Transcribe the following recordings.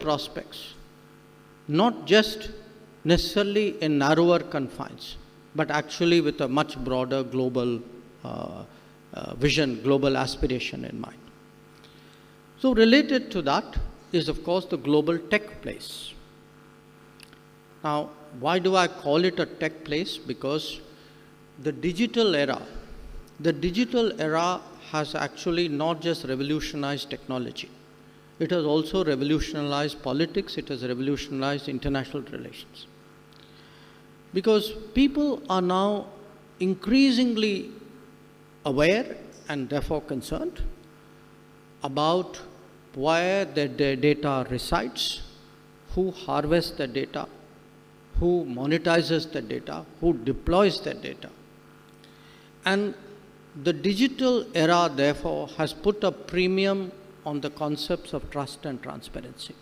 prospects, not just necessarily in narrower confines, but actually with a much broader global vision, global aspiration in mind. So related to that is, of course, the global tech place. Now, why do I call it a tech place? Because the digital era has actually not just revolutionized technology. It has also revolutionized politics, it has revolutionized international relations. Because people are now increasingly aware and therefore concerned about where their data resides, who harvests the data, who monetizes the data, who deploys the data. And the digital era, therefore, has put a premium on the concepts of trust and transparency.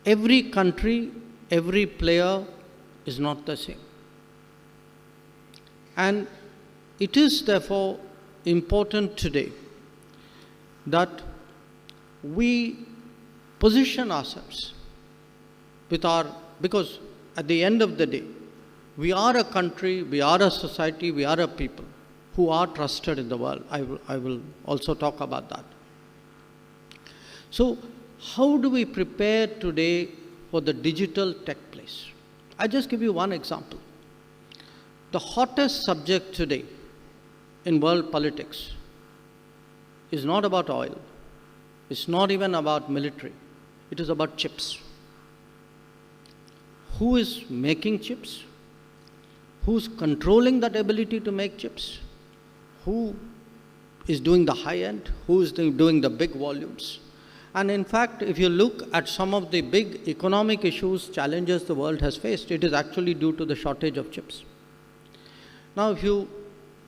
Every country, every player is not the same. And it is, therefore, important today that we position ourselves because at the end of the day, we are a country, we are a society, we are a people who are trusted in the world. I will also talk about that. So, how do we prepare today for the digital tech place? I'll just give you one example. The hottest subject today in world politics is not about oil. It's not even about military. It is about chips. Who is making chips? Who's controlling that ability to make chips? Who is doing the high end? Who is doing the big volumes? And in fact, if you look at some of the big economic issues, challenges the world has faced, it is actually due to the shortage of chips. Now,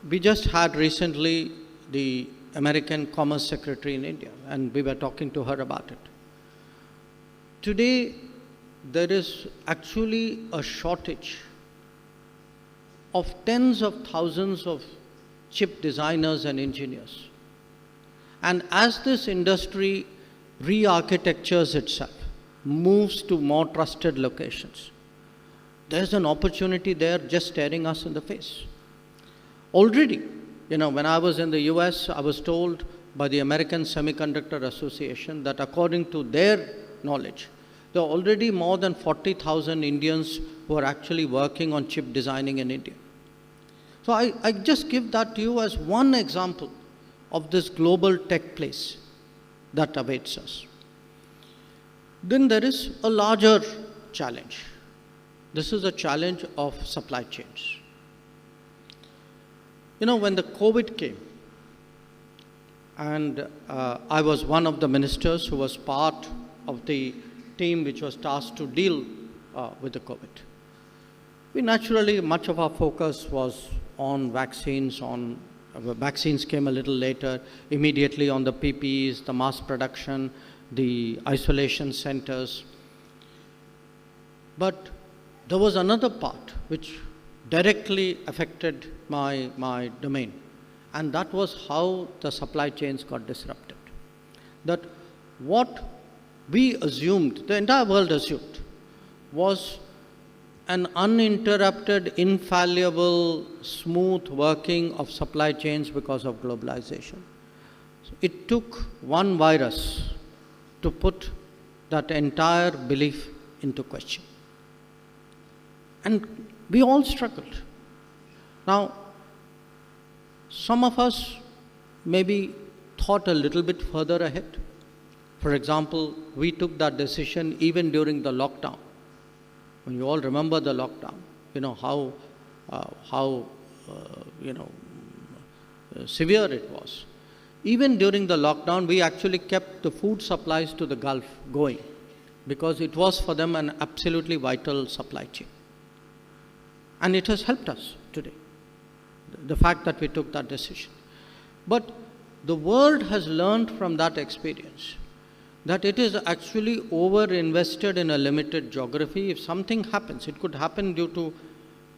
we just had recently the American Commerce Secretary in India, and we were talking to her about it. Today, there is actually a shortage of tens of thousands of chip designers and engineers. And as this industry re-architectures itself, moves to more trusted locations, there's an opportunity there just staring us in the face. Already, when I was in the US, I was told by the American Semiconductor Association that according to their knowledge, there are already more than 40,000 Indians who are actually working on chip designing in India. So I just give that to you as one example of this global tech place that awaits us. Then there is a larger challenge. This is a challenge of supply chains. When the COVID came, and I was one of the ministers who was part of the team which was tasked to deal with the COVID. Naturally, much of our focus was on vaccines. Vaccines came a little later, immediately on the PPEs, the mass production, the isolation centers. But there was another part which directly affected my domain, and that was how the supply chains got disrupted. That what we assumed, the entire world assumed, was an uninterrupted, infallible, smooth working of supply chains because of globalization. So it took one virus to put that entire belief into question. And we all struggled. Now, some of us maybe thought a little bit further ahead. For example, we took that decision even during the lockdown. When you all remember the lockdown, how severe it was. Even during the lockdown, we actually kept the food supplies to the Gulf going because it was for them an absolutely vital supply chain. And it has helped us today, the fact that we took that decision. But the world has learned from that experience that it is actually over-invested in a limited geography. If something happens, it could happen due to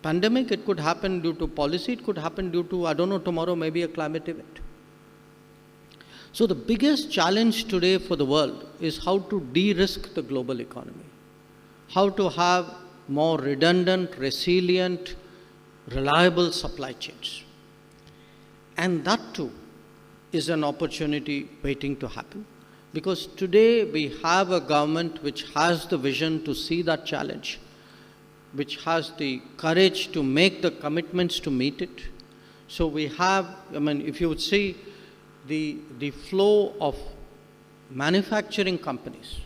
pandemic, it could happen due to policy, it could happen due to, I don't know, tomorrow maybe a climate event. So the biggest challenge today for the world is how to de-risk the global economy, how to have more redundant, resilient, reliable supply chains. And that too is an opportunity waiting to happen, because today we have a government which has the vision to see that challenge, which has the courage to make the commitments to meet it. So we have, if you would see the flow of manufacturing companies,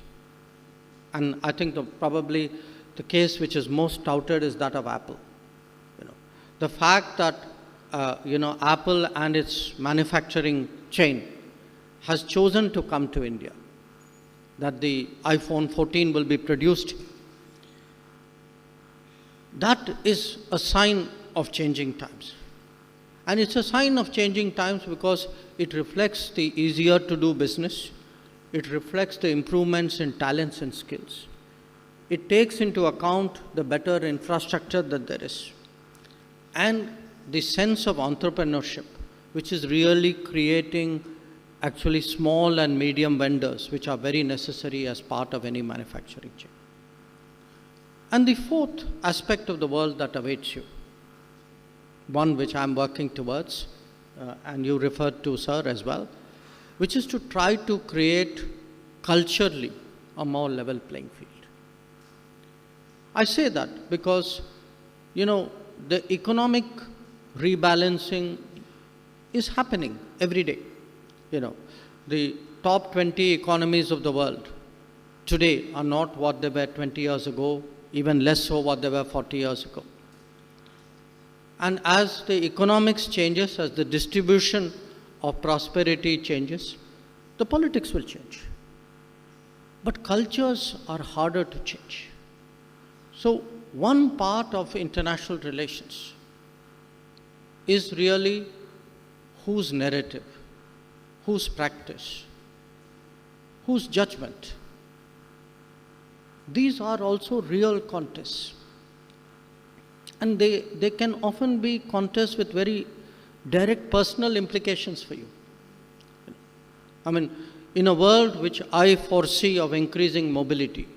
and I think probably the case which is most touted is that of Apple. The fact that Apple and its manufacturing chain has chosen to come to India, that the iPhone 14 will be produced, that is a sign of changing times. And it's a sign of changing times because it reflects the easier to do business. It reflects the improvements in talents and skills. It takes into account the better infrastructure that there is, and the sense of entrepreneurship, which is really creating actually small and medium vendors, which are very necessary as part of any manufacturing chain. And the fourth aspect of the world that awaits you, one which I'm working towards, and you referred to, sir, as well, which is to try to create culturally a more level playing field. I say that because, the economic rebalancing is happening every day. The top 20 economies of the world today are not what they were 20 years ago, even less so what they were 40 years ago. And as the economics changes, as the distribution of prosperity changes, the politics will change. But cultures are harder to change. So one part of international relations is really whose narrative, whose practice, whose judgment. These are also real contests. And they can often be contests with very direct personal implications for you. In a world which I foresee of increasing mobility,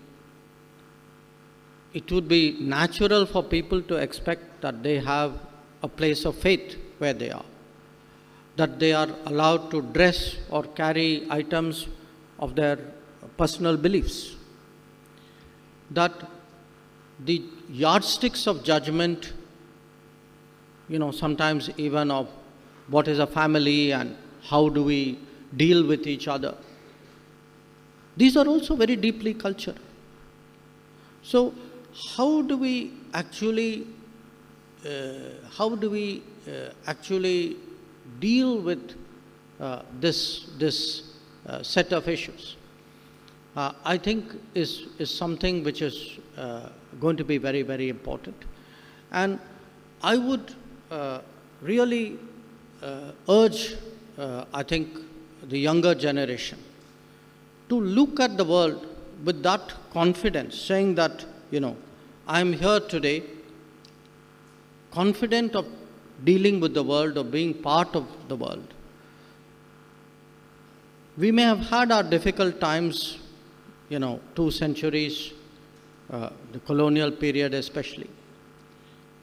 it would be natural for people to expect that they have a place of faith where they are, that they are allowed to dress or carry items of their personal beliefs, that the yardsticks of judgment, sometimes even of what is a family and how do we deal with each other, these are also very deeply cultural. So how do we actually deal with this set of issues? I think is something which is going to be very, very important. And I would really urge, I think, the younger generation to look at the world with that confidence, saying that, I'm here today, confident of dealing with the world, of being part of the world. We may have had our difficult times, 2 centuries, the colonial period especially.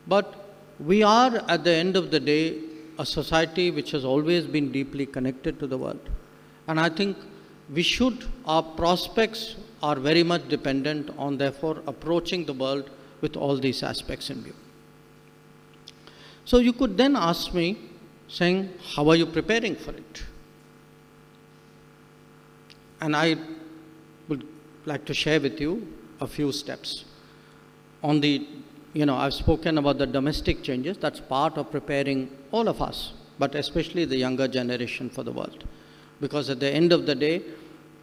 But we are, at the end of the day, a society which has always been deeply connected to the world. And I think our prospects are very much dependent on, therefore, approaching the world with all these aspects in view. So you could then ask me, saying, how are you preparing for it? And I would like to share with you a few steps. I've spoken about the domestic changes. That's part of preparing all of us, but especially the younger generation for the world. Because at the end of the day,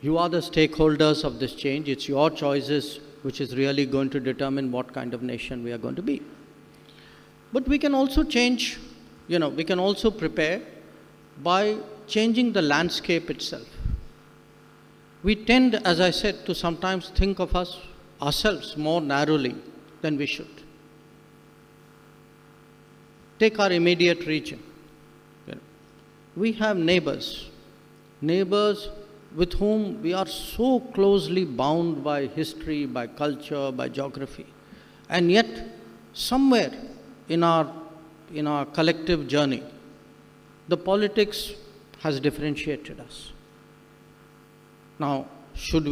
you are the stakeholders of this change. It's your choices which is really going to determine what kind of nation we are going to be. But we can also change, we can also prepare by changing the landscape itself. We tend, as I said, to sometimes think of ourselves more narrowly than we should. Take our immediate region. We have neighbors neighbors with whom we are so closely bound by history, by culture, by geography. And yet, somewhere in our collective journey, the politics has differentiated us. Now, should